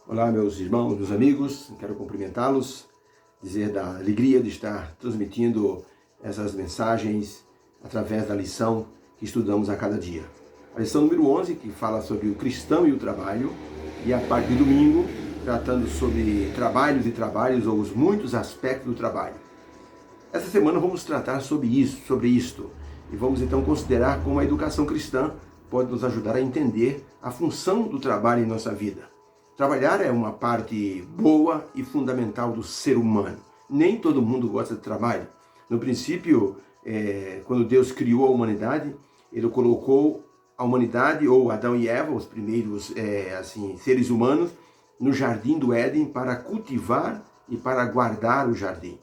Olá, meus irmãos, meus amigos, quero cumprimentá-los, dizer da alegria de estar transmitindo essas mensagens através da lição que estudamos a cada dia. A lição número 11, que fala sobre o cristão e o trabalho, e a parte de domingo, tratando sobre trabalhos ou os muitos aspectos do trabalho. Essa semana vamos tratar sobre isto, e vamos então considerar como a educação cristã pode nos ajudar a entender a função do trabalho em nossa vida. Trabalhar é uma parte boa e fundamental do ser humano. Nem todo mundo gosta de trabalho. No princípio, quando Deus criou a humanidade, Ele colocou a humanidade, ou Adão e Eva, os primeiros seres humanos, no jardim do Éden para cultivar e para guardar o jardim,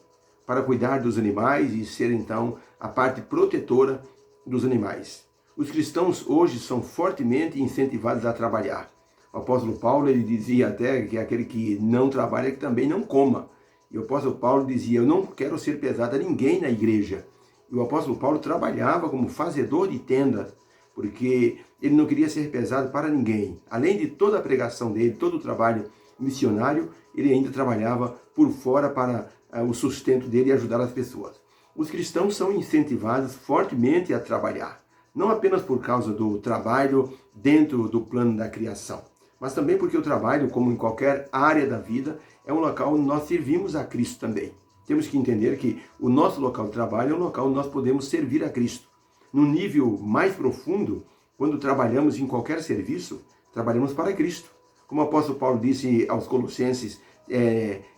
para cuidar dos animais e ser então a parte protetora dos animais. Os cristãos hoje são fortemente incentivados a trabalhar. O apóstolo Paulo, ele dizia até que aquele que não trabalha, que também não coma. E o apóstolo Paulo dizia, eu não quero ser pesado a ninguém na igreja. E o apóstolo Paulo trabalhava como fazedor de tendas, porque ele não queria ser pesado para ninguém. Além de toda a pregação dele, todo o trabalho missionário, ele ainda trabalhava por fora para o sustento dele e ajudar as pessoas. Os cristãos são incentivados fortemente a trabalhar, não apenas por causa do trabalho dentro do plano da criação, mas também porque o trabalho, como em qualquer área da vida, é um local onde nós servimos a Cristo também. Temos que entender que o nosso local de trabalho é um local onde nós podemos servir a Cristo. No nível mais profundo, quando trabalhamos em qualquer serviço, trabalhamos para Cristo. Como o apóstolo Paulo disse aos Colossenses,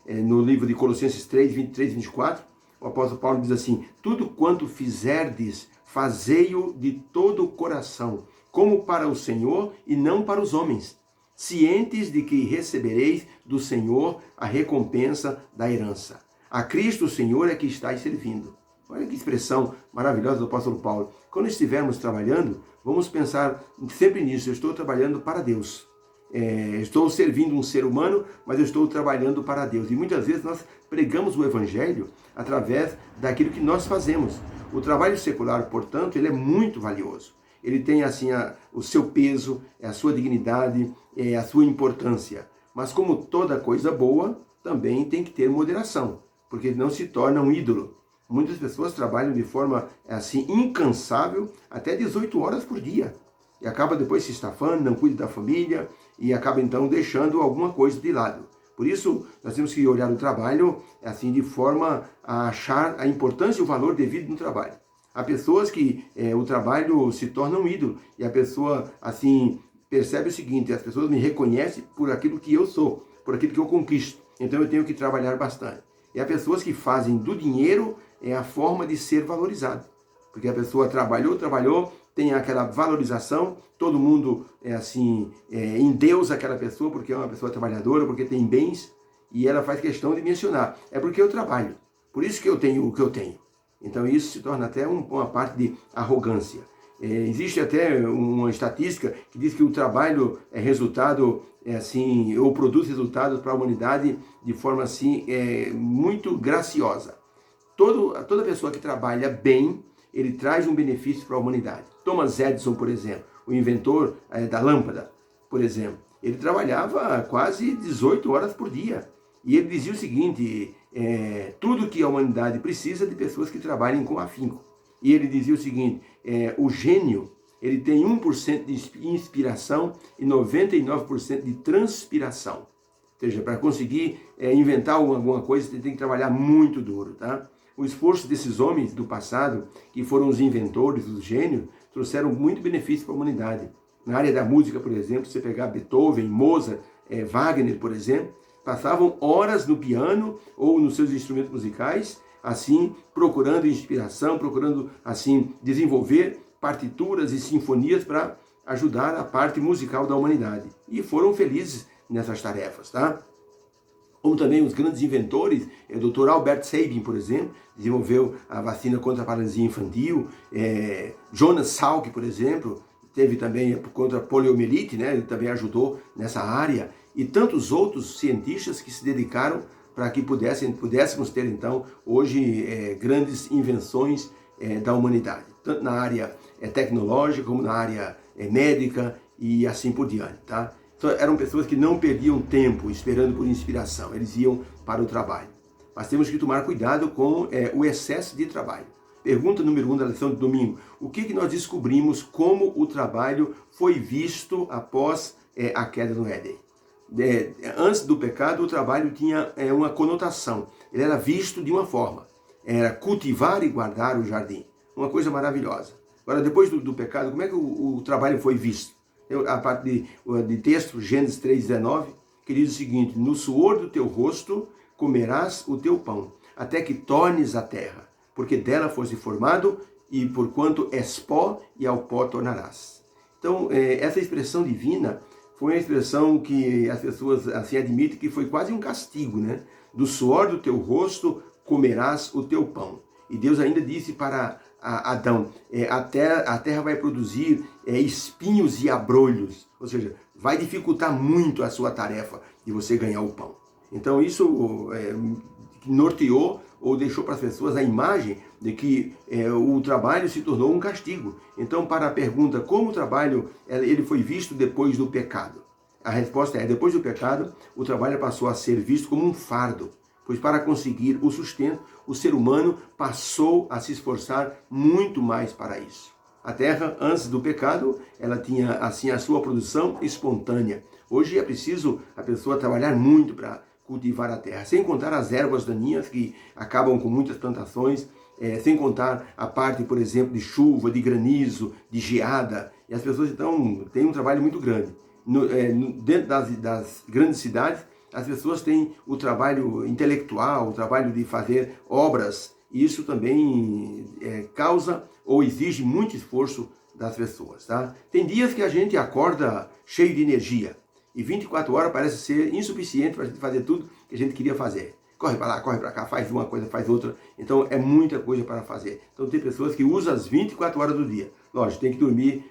no livro de Colossenses 3, 23 e 24, o apóstolo Paulo diz assim, tudo quanto fizerdes, fazei-o de todo o coração, como para o Senhor e não para os homens, cientes de que recebereis do Senhor a recompensa da herança. A Cristo o Senhor é que estáis servindo. Olha que expressão maravilhosa do apóstolo Paulo. Quando estivermos trabalhando, vamos pensar sempre nisso. Eu estou trabalhando para Deus. Estou servindo um ser humano, mas eu estou trabalhando para Deus. E muitas vezes nós pregamos o Evangelho através daquilo que nós fazemos. O trabalho secular, portanto, ele é muito valioso. Ele tem assim o seu peso, a sua dignidade, a sua importância. Mas como toda coisa boa, também tem que ter moderação, porque não se torna um ídolo. Muitas pessoas trabalham de forma assim incansável até 18 horas por dia. E acaba depois se estafando, não cuida da família e acaba então deixando alguma coisa de lado. Por isso, nós temos que olhar o trabalho assim de forma a achar a importância e o valor devido no trabalho. Há pessoas que o trabalho se torna um ídolo e a pessoa assim percebe o seguinte, as pessoas me reconhecem por aquilo que eu sou, por aquilo que eu conquisto. Então eu tenho que trabalhar bastante. E há pessoas que fazem do dinheiro a forma de ser valorizado. Porque a pessoa trabalhou, tem aquela valorização, todo mundo em Deus aquela pessoa, porque é uma pessoa trabalhadora, porque tem bens, e ela faz questão de mencionar. É porque eu trabalho, por isso que eu tenho o que eu tenho. Então isso se torna até uma parte de arrogância. Existe até uma estatística que diz que o trabalho é resultado, ou produz resultados para a humanidade de forma muito graciosa. Toda pessoa que trabalha bem, ele traz um benefício para a humanidade. Thomas Edison, por exemplo, o inventor da lâmpada, por exemplo, ele trabalhava quase 18 horas por dia. E ele dizia o seguinte, tudo que a humanidade precisa de pessoas que trabalhem com afinco. E ele dizia o seguinte, o gênio, ele tem 1% de inspiração e 99% de transpiração. Ou seja, para conseguir inventar alguma coisa, você tem que trabalhar muito duro, tá? O esforço desses homens do passado, que foram os inventores, os gênios, trouxeram muito benefício para a humanidade. Na área da música, por exemplo, você pegar Beethoven, Mozart, Wagner, por exemplo, passavam horas no piano ou nos seus instrumentos musicais, assim, procurando inspiração, procurando, assim, desenvolver partituras e sinfonias para ajudar a parte musical da humanidade. E foram felizes nessas tarefas, tá? Como também os grandes inventores, o Dr. Albert Sabin, por exemplo, desenvolveu a vacina contra a paralisia infantil, Jonas Salk, por exemplo, teve também contra a poliomielite, né? Ele também ajudou nessa área, e tantos outros cientistas que se dedicaram para que pudéssemos ter, então, hoje, grandes invenções da humanidade, tanto na área tecnológica como na área médica e assim por diante, tá? Então, eram pessoas que não perdiam tempo esperando por inspiração, eles iam para o trabalho. Mas temos que tomar cuidado com o excesso de trabalho. Pergunta número 1 da lição de domingo: o que nós descobrimos como o trabalho foi visto após a queda no Éden? Antes do pecado, o trabalho tinha uma conotação, ele era visto de uma forma, era cultivar e guardar o jardim, uma coisa maravilhosa. Agora, depois do pecado, como é que o trabalho foi visto? A parte de texto, Gênesis 3,19, que diz o seguinte: no suor do teu rosto comerás o teu pão, até que tornes a terra, porque dela foste formado, e porquanto és pó, e ao pó tornarás. Então, essa expressão divina foi uma expressão que as pessoas assim admitem que foi quase um castigo, né? Do suor do teu rosto comerás o teu pão. E Deus ainda disse para Adão: a terra vai produzir espinhos e abrolhos, ou seja, vai dificultar muito a sua tarefa de você ganhar o pão. Então isso norteou ou deixou para as pessoas a imagem de que o trabalho se tornou um castigo. Então, para a pergunta como o trabalho ele foi visto depois do pecado, a resposta é: depois do pecado, o trabalho passou a ser visto como um fardo, pois para conseguir o sustento, o ser humano passou a se esforçar muito mais para isso. A terra, antes do pecado, ela tinha assim a sua produção espontânea. Hoje é preciso a pessoa trabalhar muito para cultivar a terra, sem contar as ervas daninhas que acabam com muitas plantações, sem contar a parte, por exemplo, de chuva, de granizo, de geada. E as pessoas então têm um trabalho muito grande. Dentro das grandes cidades, as pessoas têm o trabalho intelectual, o trabalho de fazer obras, e isso também causa ou exige muito esforço das pessoas, tá? Tem dias que a gente acorda cheio de energia, e 24 horas parece ser insuficiente para a gente fazer tudo que a gente queria fazer. Corre para lá, corre para cá, faz uma coisa, faz outra. Então é muita coisa para fazer. Então tem pessoas que usam as 24 horas do dia. Lógico, tem que dormir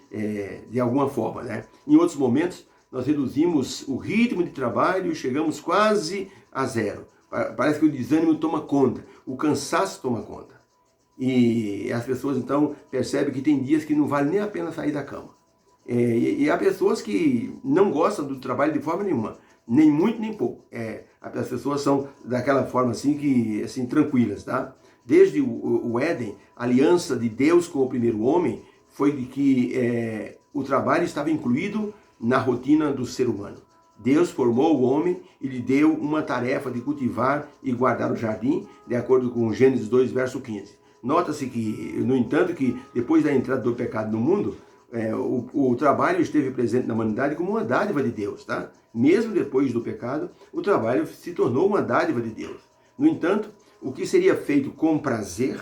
de alguma forma, né? Em outros momentos, nós reduzimos o ritmo de trabalho e chegamos quase a zero. Parece que o desânimo toma conta, o cansaço toma conta. E as pessoas então percebem que tem dias que não vale nem a pena sair da cama. E há pessoas que não gostam do trabalho de forma nenhuma, nem muito nem pouco. As pessoas são daquela forma assim, assim tranquilas, tá? Desde o Éden, a aliança de Deus com o primeiro homem foi de que o trabalho estava incluído na rotina do ser humano. Deus formou o homem e lhe deu uma tarefa de cultivar e guardar o jardim, de acordo com Gênesis 2, verso 15. Nota-se que, no entanto, que depois da entrada do pecado no mundo, o trabalho esteve presente na humanidade como uma dádiva de Deus, tá? Mesmo depois do pecado, o trabalho se tornou uma dádiva de Deus. No entanto, o que seria feito com prazer,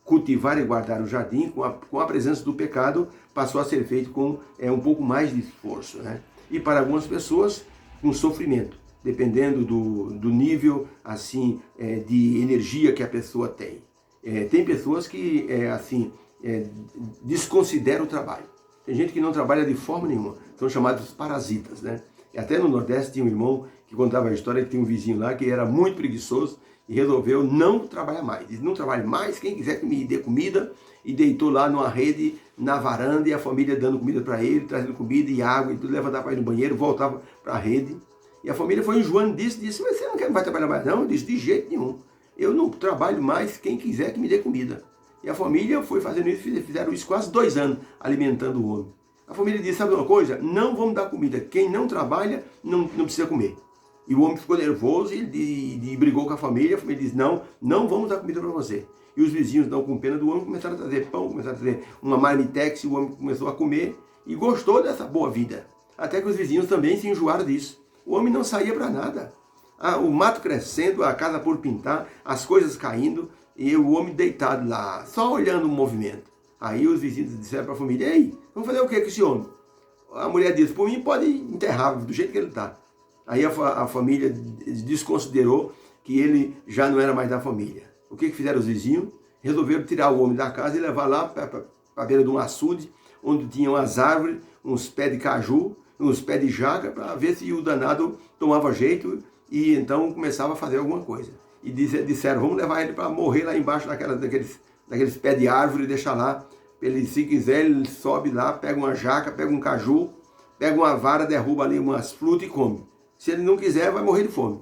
cultivar e guardar o jardim, com a presença do pecado, passou a ser feito com um pouco mais de esforço, né? E para algumas pessoas, com sofrimento, dependendo do nível assim de energia que a pessoa tem. Tem pessoas que desconsideram o trabalho. Tem gente que não trabalha de forma nenhuma, são chamados parasitas, né? E até no Nordeste tinha um irmão que contava a história que tinha um vizinho lá que era muito preguiçoso e resolveu não trabalhar mais. Disse: não trabalhe mais, quem quiser que me dê comida. E deitou lá numa rede, na varanda, e a família dando comida para ele, trazendo comida e água e tudo, levantava para ir no banheiro, voltava para a rede. E a família foi enjoando disso, disse: mas você não vai trabalhar mais não? Eu disse: de jeito nenhum. Eu não trabalho mais, quem quiser que me dê comida. E a família foi fazendo isso, fizeram isso quase 2 anos, alimentando o homem. A família disse: sabe uma coisa? Não vamos dar comida. Quem não trabalha, não precisa comer. E o homem ficou nervoso e brigou com a família disse: não vamos dar comida para você. E os vizinhos, não com pena do homem, começaram a trazer pão, começaram a trazer uma marmitex, e o homem começou a comer e gostou dessa boa vida. Até que os vizinhos também se enjoaram disso. O homem não saía para nada. O mato crescendo, a casa por pintar, as coisas caindo, e o homem deitado lá, só olhando o movimento. Aí os vizinhos disseram para a família: ei, vamos fazer o que com esse homem? A mulher disse: por mim pode enterrar do jeito que ele está. Aí a família desconsiderou que ele já não era mais da família. O que fizeram os vizinhos? Resolveram tirar o homem da casa e levar lá para a beira de um açude, onde tinham as árvores, uns pés de caju, uns pés de jaca, para ver se o danado tomava jeito e então começava a fazer alguma coisa. E disseram: vamos levar ele para morrer lá embaixo daqueles pés de árvore e deixar lá. Ele, se quiser, ele sobe lá, pega uma jaca, pega um caju, pega uma vara, derruba ali umas frutas e come. Se ele não quiser, vai morrer de fome.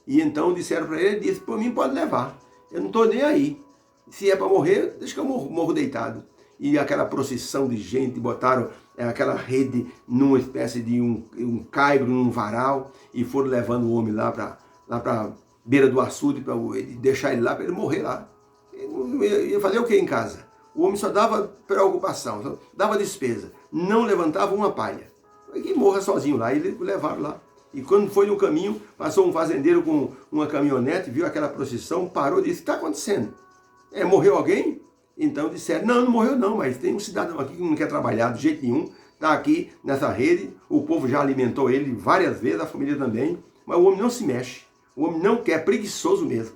E então disseram para ele, ele disse, por mim pode levar, eu não estou nem aí. Se é para morrer, deixa que eu morro deitado. E aquela procissão de gente, botaram aquela rede numa espécie de um caibro, num varal, e foram levando o homem lá para beira do açude, para deixar ele lá, para ele morrer lá. Ele ia fazer o que em casa? O homem só dava preocupação, só dava despesa, não levantava uma palha. Que morra sozinho lá, e eles levaram lá. E quando foi no caminho, passou um fazendeiro com uma caminhonete, viu aquela procissão, parou e disse, o que está acontecendo? Morreu alguém? Então disseram, não morreu não, mas tem um cidadão aqui que não quer trabalhar de jeito nenhum, está aqui nessa rede, o povo já alimentou ele várias vezes, a família também, mas o homem não se mexe, o homem não quer, é preguiçoso mesmo.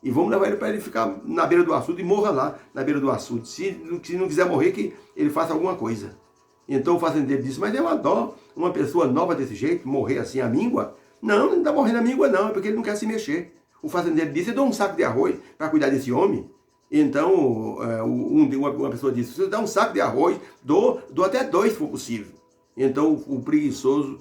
E vamos levar ele para ele ficar na beira do açude e morra lá na beira do açude. Se não quiser morrer, que ele faça alguma coisa. Então o fazendeiro disse, mas é uma dó uma pessoa nova desse jeito, morrer assim à míngua? Não está morrendo à míngua não, é porque ele não quer se mexer. O fazendeiro disse, eu dou um saco de arroz para cuidar desse homem. Então uma pessoa disse, se eu dar um saco de arroz, dou até 2 se for possível. Então o preguiçoso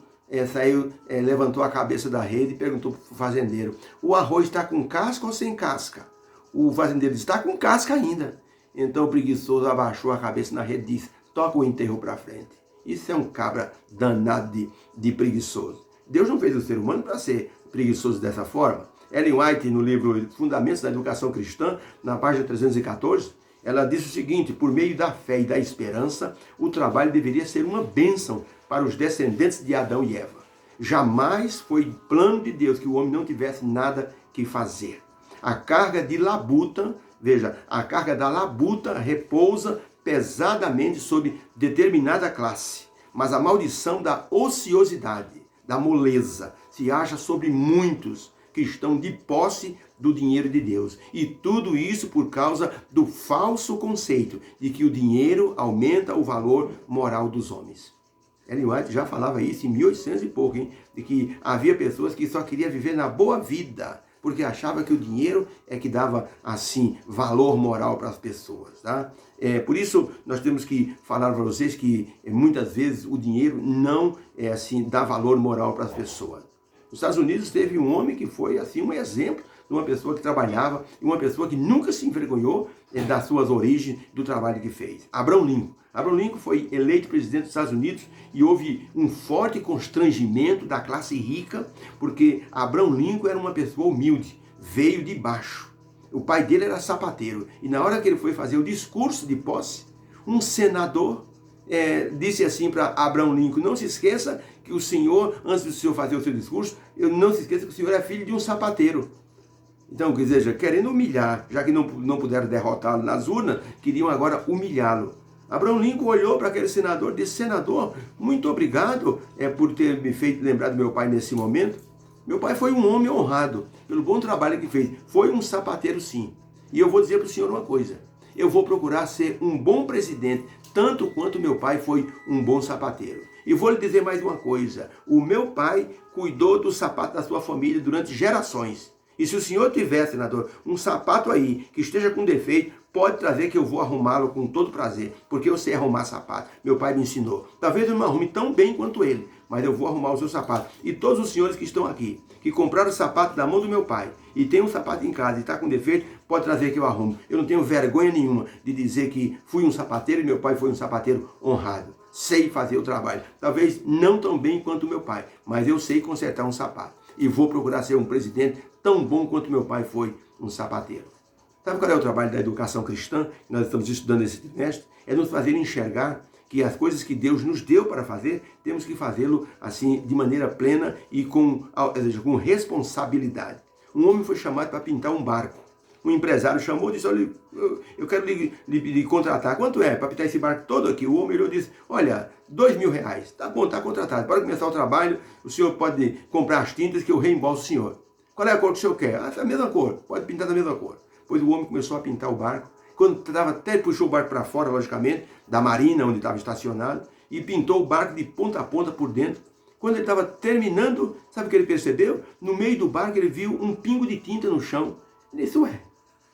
saiu, levantou a cabeça da rede e perguntou para o fazendeiro, o arroz está com casca ou sem casca? O fazendeiro disse, está com casca ainda. Então o preguiçoso abaixou a cabeça na rede e disse, toca o enterro para frente. Isso é um cabra danado de preguiçoso. Deus não fez o ser humano para ser preguiçoso dessa forma. Ellen White, no livro Fundamentos da Educação Cristã, na página 314, ela diz o seguinte, por meio da fé e da esperança, o trabalho deveria ser uma bênção para os descendentes de Adão e Eva. Jamais foi plano de Deus que o homem não tivesse nada que fazer. A carga de labuta, veja, a carga da labuta repousa pesadamente sobre determinada classe, mas a maldição da ociosidade, da moleza, se acha sobre muitos que estão de posse do dinheiro de Deus. E tudo isso por causa do falso conceito de que o dinheiro aumenta o valor moral dos homens. Ellen White já falava isso em 1800 e pouco, hein? De que havia pessoas que só queriam viver na boa vida, porque achava que o dinheiro é que dava, assim, valor moral para as pessoas, tá? Por isso, nós temos que falar para vocês que, muitas vezes, o dinheiro não, dá valor moral para as pessoas. Nos Estados Unidos teve um homem que foi, assim, um exemplo de uma pessoa que trabalhava e uma pessoa que nunca se envergonhou das suas origens, do trabalho que fez. Abraham Lincoln. Abraham Lincoln foi eleito presidente dos Estados Unidos e houve um forte constrangimento da classe rica, porque Abraham Lincoln era uma pessoa humilde, veio de baixo. O pai dele era sapateiro e na hora que ele foi fazer o discurso de posse, um senador disse assim para Abraham Lincoln, não se esqueça que o senhor, antes do senhor fazer o seu discurso, não se esqueça que o senhor é filho de um sapateiro. Então, quer dizer, querendo humilhar, já que não puderam derrotá-lo nas urnas, queriam agora humilhá-lo. Abraham Lincoln olhou para aquele senador e disse, senador, muito obrigado por ter me feito lembrar do meu pai nesse momento. Meu pai foi um homem honrado pelo bom trabalho que fez. Foi um sapateiro, sim. E eu vou dizer para o senhor uma coisa. Eu vou procurar ser um bom presidente, tanto quanto meu pai foi um bom sapateiro. E vou lhe dizer mais uma coisa. O meu pai cuidou do sapato da sua família durante gerações. E se o senhor tiver, senador, um sapato aí que esteja com defeito, pode trazer que eu vou arrumá-lo com todo prazer, porque eu sei arrumar sapato. Meu pai me ensinou. Talvez eu não arrume tão bem quanto ele, mas eu vou arrumar o seu sapato. E todos os senhores que estão aqui, que compraram o sapato da mão do meu pai, e tem um sapato em casa e está com defeito, pode trazer que eu arrumo. Eu não tenho vergonha nenhuma de dizer que fui um sapateiro e meu pai foi um sapateiro honrado. Sei fazer o trabalho. Talvez não tão bem quanto o meu pai, mas eu sei consertar um sapato. E vou procurar ser um presidente tão bom quanto meu pai foi um sapateiro. Sabe qual é o trabalho da educação cristã que nós estamos estudando esse trimestre? É nos fazer enxergar que as coisas que Deus nos deu para fazer, temos que fazê-lo assim de maneira plena e com responsabilidade. Um homem foi chamado para pintar um barco. Um empresário chamou e disse, olha, eu quero lhe contratar. Quanto é para pintar esse barco todo aqui? O homem olhou e disse, olha, R$2.000. Tá bom, está contratado. Para começar o trabalho, o senhor pode comprar as tintas que eu reembolso o senhor. Qual é a cor que o senhor quer? Ah, é a mesma cor. Pode pintar da mesma cor. Pois o homem começou a pintar o barco. Quando estava, até puxou o barco para fora, logicamente, da marina onde estava estacionado, e pintou o barco de ponta a ponta por dentro. Quando ele estava terminando, sabe o que ele percebeu? No meio do barco ele viu um pingo de tinta no chão. Ele disse, ué,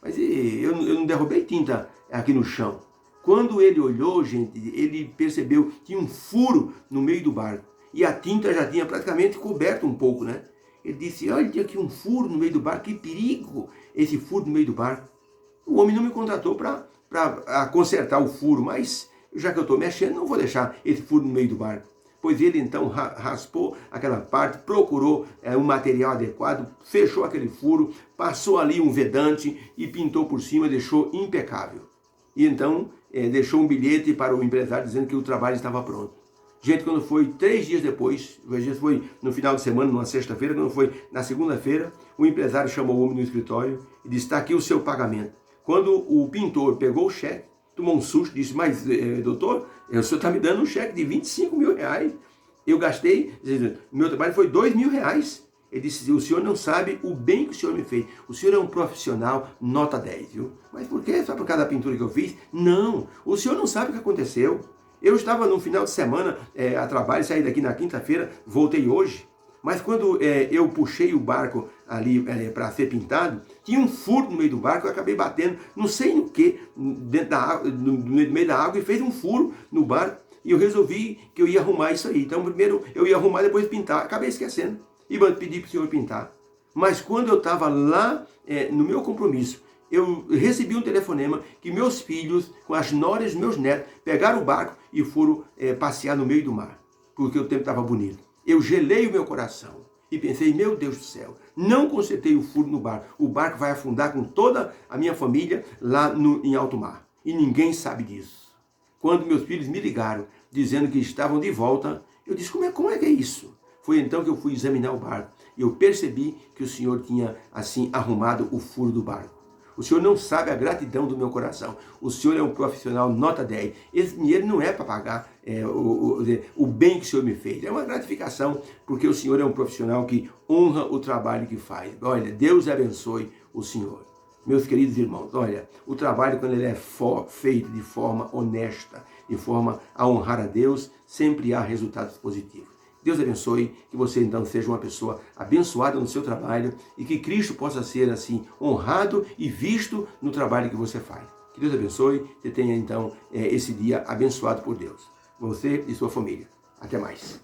mas eu não derrubei tinta aqui no chão. Quando ele olhou, gente, ele percebeu que tinha um furo no meio do barco. e a tinta já tinha praticamente coberto um pouco, né? Ele disse, olha, tinha aqui um furo no meio do barco, que perigo esse furo no meio do barco. O homem não me contratou para consertar o furo, mas já que eu estou mexendo, não vou deixar esse furo no meio do barco. Pois ele então raspou aquela parte, procurou um material adequado, fechou aquele furo, passou ali um vedante e pintou por cima, deixou impecável. E então deixou um bilhete para o empresário dizendo que o trabalho estava pronto. Gente, quando foi 3 dias depois, foi no final de semana, numa sexta-feira, quando foi na segunda-feira, o empresário chamou o homem no escritório e disse, está aqui o seu pagamento. Quando o pintor pegou o cheque, tomou um susto, disse, mas doutor, o senhor está me dando um cheque de 25 mil reais. Eu gastei, meu trabalho foi 2 mil reais. Ele disse, o senhor não sabe o bem que o senhor me fez. O senhor é um profissional nota 10, viu? Mas por quê? Só por causa da pintura que eu fiz? Não, o senhor não sabe o que aconteceu. Eu estava no final de semana a trabalho, saí daqui na quinta-feira, voltei hoje. Mas quando eu puxei o barco ali para ser pintado, tinha um furo no meio do barco, eu acabei batendo, não sei no que, dentro da água, no meio da água, e fez um furo no barco. E eu resolvi que eu ia arrumar isso aí. Então primeiro eu ia arrumar, depois pintar. Acabei esquecendo. E pedi para o senhor pintar. Mas quando eu estava lá no meu compromisso, eu recebi um telefonema que meus filhos, com as noras dos meus netos, pegaram o barco e foram passear no meio do mar. Porque o tempo estava bonito. Eu gelei o meu coração e pensei, meu Deus do céu, não consertei o furo no barco. O barco vai afundar com toda a minha família lá em alto mar. E ninguém sabe disso. Quando meus filhos me ligaram, dizendo que estavam de volta, eu disse, como é que é isso? Foi então que eu fui examinar o barco. E eu percebi que o Senhor tinha, assim, arrumado o furo do barco. O Senhor não sabe a gratidão do meu coração. O Senhor é um profissional nota 10. Esse dinheiro não é para pagar o bem que o Senhor me fez. É uma gratificação, porque o Senhor é um profissional que honra o trabalho que faz. Olha, Deus abençoe o Senhor. Meus queridos irmãos, olha, o trabalho quando ele é feito de forma honesta, de forma a honrar a Deus, sempre há resultados positivos. Deus abençoe, que você então seja uma pessoa abençoada no seu trabalho e que Cristo possa ser assim honrado e visto no trabalho que você faz. Que Deus abençoe, que tenha então esse dia abençoado por Deus. Você e sua família. Até mais.